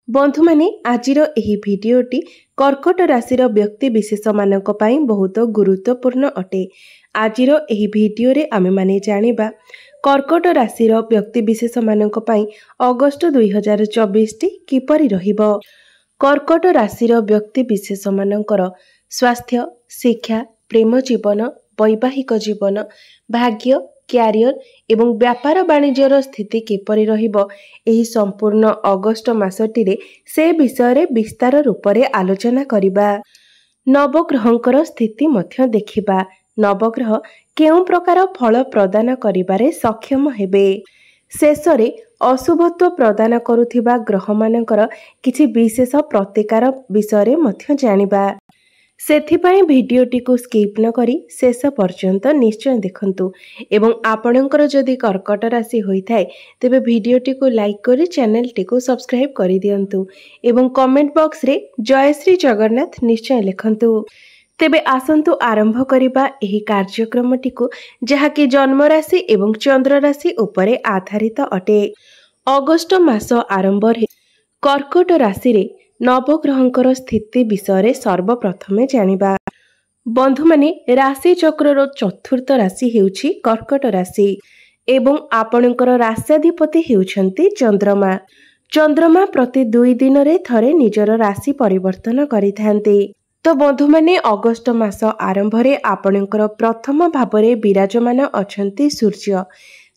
बंधु माने आजिर एही भिडियोटी कर्कट राशिर व्यक्ति विशेष मानक पई बहुत गुरुत्वपूर्ण अटे। आजिर एही भिडियो रे आमे माने जानिबा कर्कट राशिर व्यक्ति विशेष मानक पई अगस्त 2024 टी किपरि रहिबो। कर्कट राशिर व्यक्ति विशेष मानकर स्वास्थ्य, शिक्षा, प्रेम जीवन, वैवाहिक जीवन, भाग्य, क्यारियर एवं व्यापार वाणिज्यर स्थिति किपरि रहिबो एही संपूर्ण अगस्त मासटिरे से विषय विस्तार रूप से आलोचना करिबा। नवग्रहंकर स्थिति मध्य देखिबा। नवग्रह केउं प्रकार फल प्रदान करिबारे सक्षम हेबे। शेषरे अशुभत्व प्रदान करुथिबा ग्रह मानकर किछि विशेष प्रतिकार विषय मध्य जानिबा। सेथिपाई भिडियोटी को स्किप न करी शेष पर्यंत निश्चय देखंतु एवं आपणकर जदि कर्कट राशि होइथाय तेबे भिडियोटी को लाइक करी चैनल टी को सब्सक्राइब करि दियंतु एवं कमेंट बॉक्स रे जय श्री जगन्नाथ निश्चय लिखंतु। तेबे आसंतु आरंभ करिबा एही कार्यक्रमटी को जहाकी जन्म राशि एवं चंद्र राशि उपरे आधारित अटे। अगस्त मास आरंभ रे कर्कट राशि रे नवग्रहंकर स्थिति विषय सर्वप्रथमे जानिबा। बंधु माने राशि चक्रर चतुर्थ राशि हेउछि कर्कट राशि एवं आपणकर राश्याधिपति हेउछंती चंद्रमा। चंद्रमा प्रति 2 दिन रे थरे निजर राशि परिवर्तन करिथांती। तो बंधु माने अगस्त मास आरंभ रे आपणकर प्रथम भावरे विराजमान अछंती सूर्य,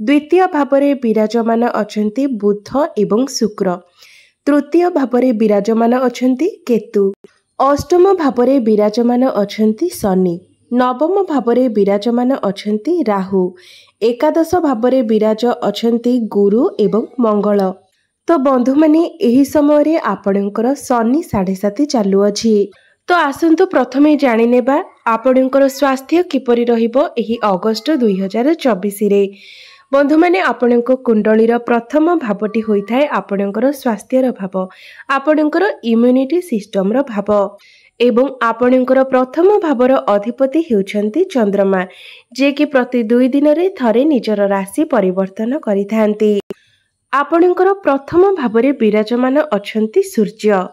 द्वितीय भावरे विराजमान अछंती बुध एवं शुक्र, तृतीय भावरे विराजमान अछंती केतु, अष्टम भावरे विराजमान अछंती शनि, नवम भावरे विराजमान अछंती राहु, एकादश भावरे विराज अछंती गुरु एवं मंगल। तो बंधु माने एही समय रे आपणकर शनि 7.5 चालू अछि। तो आसंतु प्रथमे जानि नेबा आपणकर स्वास्थ्य किपरि रहिबो एही अगस्त 2024 रे। बंधु माने आपणक कुंडलीर प्रथम भावटी होइथाय आपणकर स्वास्थ्यर भाव, आपणकर इम्यूनिटी सिस्टम रो भाव एवं आपणकर प्रथम भावर अधिपति हेउछंती चंद्रमा, जे कि प्रति 2 दिन रे थरे निजर राशि परिवर्तन करिथांती। आपणकर प्रथम भावरे विराजमान अछंती सूर्य।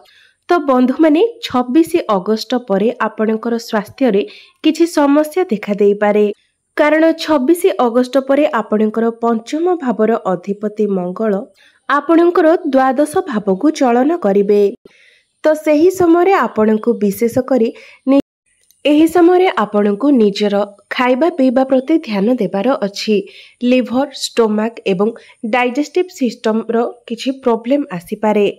तो बंधु माने 26 अगस्त परे आपणकर स्वास्थ्य रे किछि समस्या देखा देई पारे, कारण 26 अगस्त परे आपणकर पंचम भावर अधिपति मंगल आपणकर द्वादश भाव को चलन करिवे। तो सही समय आपणको विशेष करी एही समय आपणको निजर खाइबा पीबा प्रति ध्यान देबार अछि। लिवर, स्टोमाक एवं डाइजेस्टिव सिस्टम रो किछि प्रॉब्लम आसी पारे।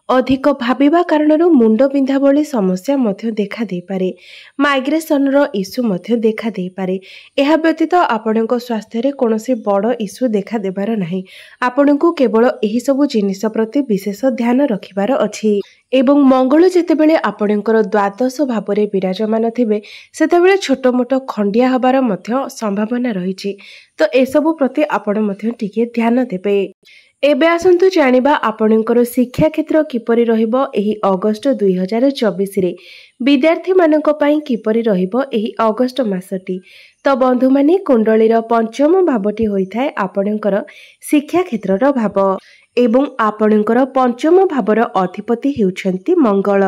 अधिक भाबिबा कारणरू मुंड बिंधा भली समस्या मध्य देखा दे पारे। माइग्रेशन रो इश्यू मध्य देखा दे पारे। एहा व्यतीत आपणको स्वास्थ्य रे कोनोसी बड़ इश्यू देखा देबार नाही। आपणको केवल एही सब जिनिस प्रति विशेष ध्यान रखिबार अछि। एवं मंगल जेतेबेले आपणकर द्वादश भावरे विराजमान थिबे सेतेबेले छोट मोट खंडिया हबार मध्य संभावना रहिछि। तो एसबु प्रति आपण मध्य टिके ध्यान देबे। एबे आसंतु जानिबा आपणकर शिक्षा क्षेत्र किपरि रहिबो एही अगस्त 2024 रे। विद्यार्थी मानक पई किपरि रहिबो एही अगस्त मासटी। तो बंधु माने कुंडलीर पंचम भावटी होइथाय आपणकर शिक्षा क्षेत्रर भाव एवं आपणकर पंचम भावर अधिपति हेउछंती मंगल।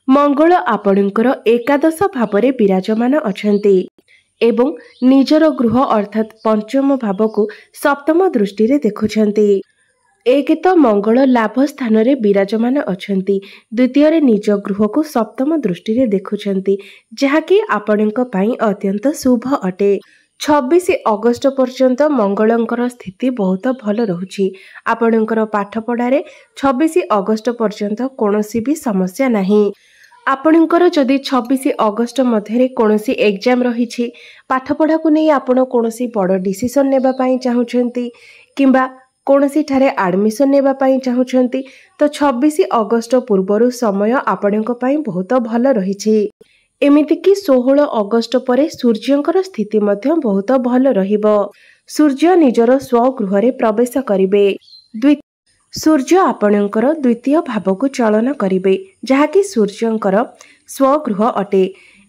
मंगल आपणकर एकादश भावरे विराजमान अछंती एवं निजर गृह अर्थात पंचम भाव को सप्तम दृष्टि रे देखुछंती। एक तो मंगल लाभ स्थान रे विराजमान अछंती, द्वितीय रे निज गृह को सप्तम दृष्टि रे देखुछंती, जहाकी आपणक पई अत्यंत शुभ अटे। 26 अगस्त पर्यंत मंगलंकर स्थिति बहुत भल रहुछि। आपणकर पाठ पढ़ारे 26 अगस्त पर्यंत कोनोसी भी समस्या नाही। आपणकर जदि 26 अगस्त मध्यरे कोनोसी एग्जाम रहिछि, पाठ पढ़ा को नै आपण कोनोसी बड़ डिसिजन नेबा पई चाहुछंती किंबा कोनोसी ठारे एडमिशन नेबा पई चाहुछंती, तो 26 अगस्त पूर्वरु समय आपणक पई बहुत भल रहिछि। एमिति कि 16 अगस्त परे सूर्यंकर स्थिति मध्य बहुत भल रहिबो। सूर्य निजर स्वगृह रे प्रवेश करिवे। सूर्य आपणकर द्वितीय भाव को चलन करिवे, जहाकी सूर्यंकर स्वगृह अटे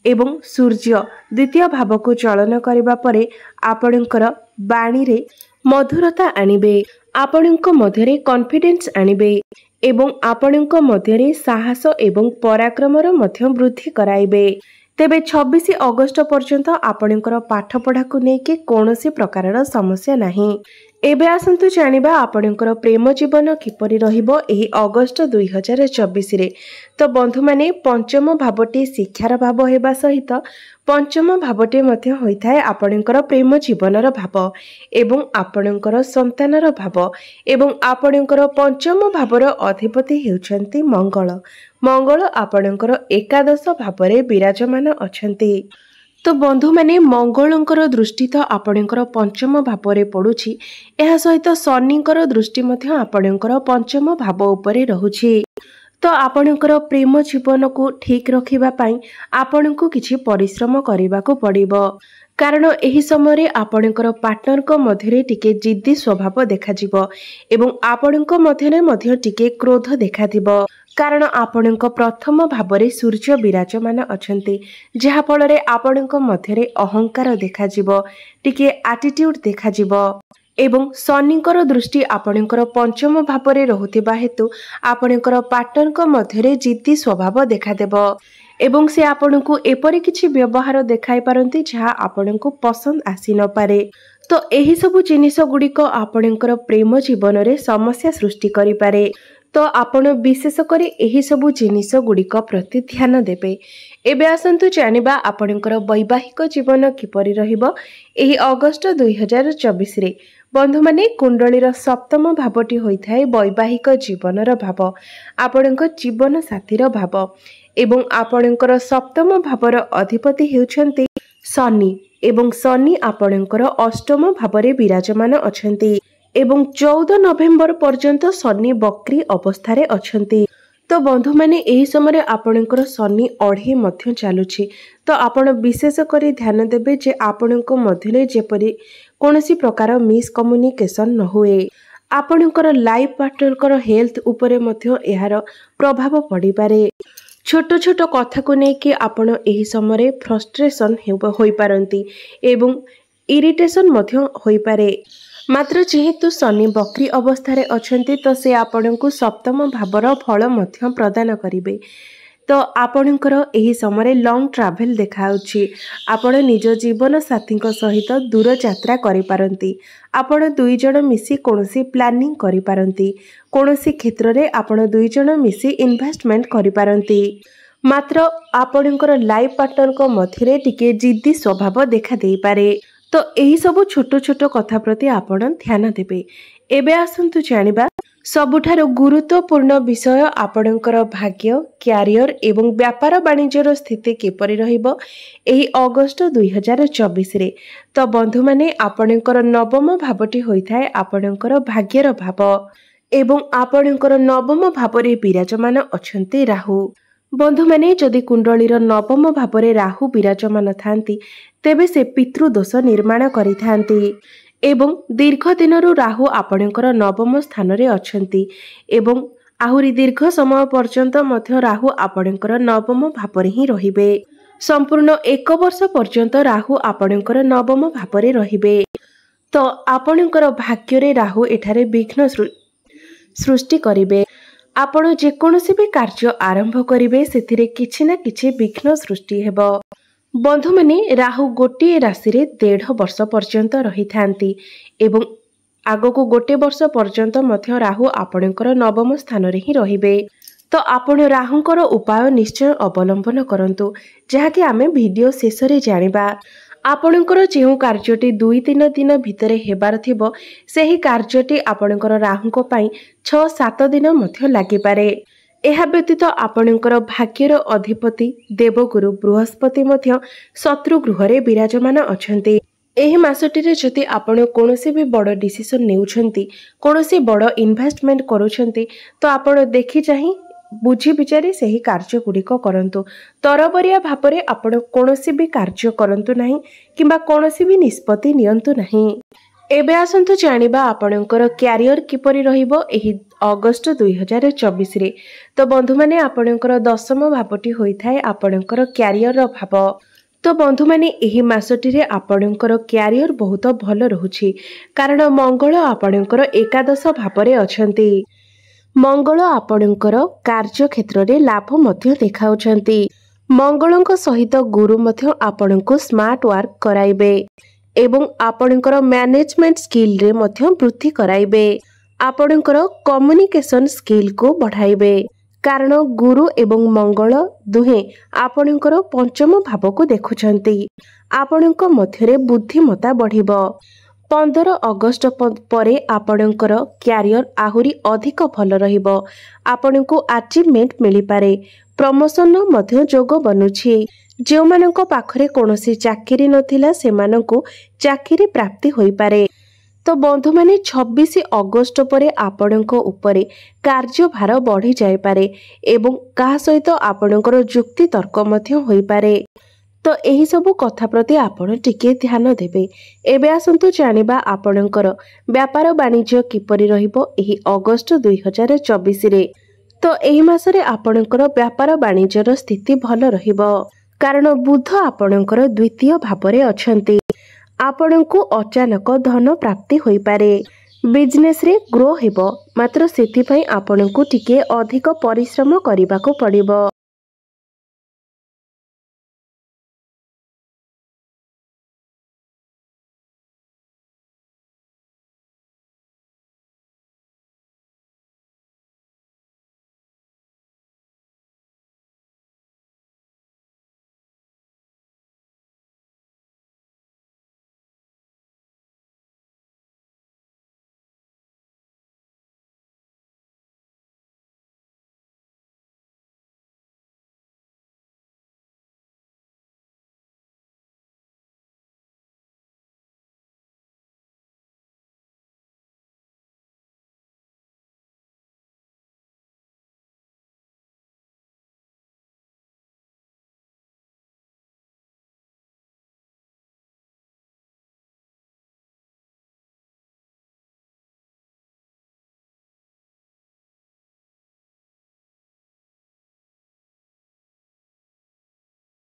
एवं सूर्य द्वितीय भाव को चलन करिबा परे आपणकर बाणी रे मधुरता आनिबे, आपणक मध्यरे कॉन्फिडेंस आनिबे एवं आपणଙ୍କ मध्यरे साहस एवं पराक्रमर मध्य वृद्धि कराइबे। तेबे 26 अगस्त पर्यंत आपणकर पाठपढ़ा को लेके कौनसी प्रकारर समस्या नहीं। एबे आसंतु जानिबा आपणकर प्रेम जीवन किपरि रहिबो एही अगस्त 2024 रे। तो बंधु माने पंचम भावटी शिक्षार भाव हेबा सहित पंचम भावटी मध्य होइथाय आपणकर प्रेम जीवनर भाव एवं आपणकर संतानर भाव एवं आपणकर पंचम भावर अधिपति हेउछन्ति मंगल। मंगल आपणकर एकादश भावरे विराजमान अछन्ति। तो बंधु माने मंगलंकर दृष्टि तो आपणकर पंचम भावरे पड़ुछि। एहा सहित शनिकर दृष्टि मध्य आपणकर पंचम भाव उपरे रहुछि। तो आपणकर प्रेम जीवन को ठीक रखिबा पई आपणको किछि परिश्रम करिबाको पड़िबो। कारण एही समय आपणकर पार्टनर को मध्यरे टिके जिद्दी स्वभाव देखाजिबो एवं आपणको मध्यरे मध्य टिके क्रोध देखादिबो। कारण आपणको प्रथम भावरे सूर्य विराजमान अछन्ति, जहा फलरे आपणको मध्यरे अहंकार देखाजिबो, टिके एटीट्यूड देखाजिबो। एवं शनिकर दृष्टि आपणकर पंचम भावरे रहुथिबा हेतु आपणकर पार्टनर को मध्यरे जिद्दी स्वभाव देखादेबो एवं से आपणको एपरि किछि व्यवहार देखाई पारंती जहा आपणको पसंद आसी न पारे। तो एही सबु जिनिस गुडिक आपणकर प्रेम जीवन रे समस्या सृष्टि करि पारे। तो आपण विशेष करे एही सबु जिनिस गुडिक प्रति ध्यान देबे। एबे आसंतु जानिबा आपणकर वैवाहिक जीवन किपरि रहिबो एही अगस्त 2024 रे। बंधु माने कुंडलीर सप्तम भावटी होइथाय वैवाहिक जीवनर भाव, आपणक जीवन साथीर भाव एवं आपणकर सप्तम भावर अधिपति हेउछन्ति शनि एवं शनि आपणकर अष्टम भावरे विराजमान अछन्ति एवं 14 नवेम्बर पर्यंत शनि वक्री अवस्थारे अछन्ति। तो बंधु माने एही समय आपणकर शनि अढ़े मध्य चालुछि। तो आपण विशेष करी ध्यान देबे जे आपणको मध्यले जेपरि कोनोसी प्रकार मिसकम्युनिकेशन न हुए। आपणकर लाइफ पार्टनरकर हेल्थ उपरे मध्य एहार प्रभाव पड़ी पारे। छोट छोट कथा को लेकिन आपण एही समय फ्रस्ट्रेशन होई पारंती एवं इरिटेशन मध्य होई पारे। मात्र जेहेतु शनि वक्री अवस्थारे अछन्ति तो से आपणको सप्तम भावर फल मध्य प्रदान करिवे। तो आपणकर एही समय लॉन्ग ट्रैवल देखाउछि। आपण निज जीवन साथी सहित दूर यात्रा करि पारंती। आपण दुई जण मिसी कोनोसी प्लानिंग करि पारंती। कोनोसी क्षेत्र रे आपण दुई जण मिसी इन्वेस्टमेंट करि पारंती। मात्र आपणकर लाइफ पार्टनर को मध्यरे टिके जिद्दी स्वभाव देखा देई पारे। तो एही सब छोट छोट कथा प्रति आपण ध्यान देबे। एबे आसंतु जानिबा सबुठारु गुरुत्वपूर्ण विषय आपणकर भाग्य, क्यारियर एवं व्यापार वाणिज्यर स्थिति किपरि रहिबो एही अगस्त 2024 रे। तो बंधु माने आपणकर नवम भावटी होइथाय आपणकर भाग्यर भाव एवं आपणकर नवम भावरे विराजमान अछन्ति राहु। बंधु माने जदि कुंडलीर नवम भावरे राहु विराजमान थांती तेबे से पितृदोष निर्माण करिथांती एवं दीर्घ दिनरु राहु आपणकर नवम स्थान रे अछन्ति एवं आहुरी दीर्घ समय पर्यंत मध्य राहु आपणकर नवम भावरे ही रहिबे। संपूर्ण 1 वर्ष पर्यंत राहु आपणकर नवम भावरे रहिबे। तो आपणकर भाग्य रे राहु एठारे विघ्न सृष्टि करिवे। आपण जेकोसी भी कार्य आरंभ करिवे सेथिरे किछि ना किछि विघ्न सृष्टि हेबो। बंधु माने राहु गोटे राशि रे 1.5 वर्ष पर्यंत रही थांती एवं आगको 1 वर्ष पर्यंत मध्य राहु आपणकर नवम स्थान रे ही रहिबे। तो आपण राहुंकर उपाय निश्चय अवलंबन करंतु जहाँकि आमे वीडियो शेष रे जानिबा। आपणकर जेउ कार्यटी 2-3 दिन भितरे हेबार थिबो सेही कार्यटी आपणकर राहुंको पई 6-7 दिन मध्य लागि पारे। एहा व्यतीत आपणकर भाग्यर अधिपति देवगुरु बृहस्पति मध्य शत्रु गृहरे विराजमान अछन्ति। एही मासटिरे जति आपण कोनोसी भी बड़ डिसिजन नेउछन्ति, कोनोसी बड़ इन्वेस्टमेंट करूछन्ति तो आपण देखि चाहि बुझी विचारी सही कार्य गुड़िक करंतु। तरबरिया भापरे आपण कोनोसी भी कार्य करंतु नाही किंबा कोनोसी भी निष्पत्ति नियंतु नाही। एबे आसंतु जानिबा आपणकर क्यारियर किपरि रहिबो एही अगस्त 2024 रे। तो बंधु माने आपणकर दशम भावटी होइथाय आपणकर क्यारियर भाव। तो बंधु माने एही मासटी रे आपणकर क्यारियर बहुत भल रहुछि कारण मंगल आपणकर एकादश भावरे अछंती। मंगल आपणकर कार्य क्षेत्र में लाभ मध्य देखाउछंती। मंगलଙ୍କ सहित गुरु मध्य आपणको स्मार्ट वर्क कराइबे एवं आपणकर मैनेजमेंट स्किल रे मध्य वृद्धि कराइबे। आपणकर कम्युनिकेशन स्किल को बढ़ाइबे कारण गुरु एवं मंगल दुहे आपणकर पंचम भाव को देखुछंती। आपणक मध्यरे बुद्धिमता बढ़िबो। 15 अगस्त परे आपणकर क्यारियर आहुरी अधिक भल रहिबो। आपणको अचीवमेंट मिली पारे। प्रमोशन मध्य जोग बनुछि। जो मानक पाखरे कोनोसी चाकरी नथिला सेमानंकु चाकरी प्राप्ति होई पारे। तो बंधु माने 26 अगस्त परे आपणक उपरे कार्यभार बढ़ी जाय पारे एवं कहा सहित आपणकर जुक्ति तर्क मध्य होई पारे। तो यही सबु कथा प्रति आपण टिके ध्यान देबे। एबे आसंतु जानिबा आपणकर व्यापार वाणिज्य किपरि रहिबो एही अगस्त 2024 रे। तो एही मासरे आपणकर व्यापार वाणिज्यर स्थिति भल रहिबो कारण बुध आपणकर द्वितीय भावरे अछंती। आपणको अचानक धन प्राप्ति होई पारे। बिजनेस रे ग्रो हेबो मात्र सेति पई आपणको टिके अधिक परिश्रम करिबाको पड़िबो।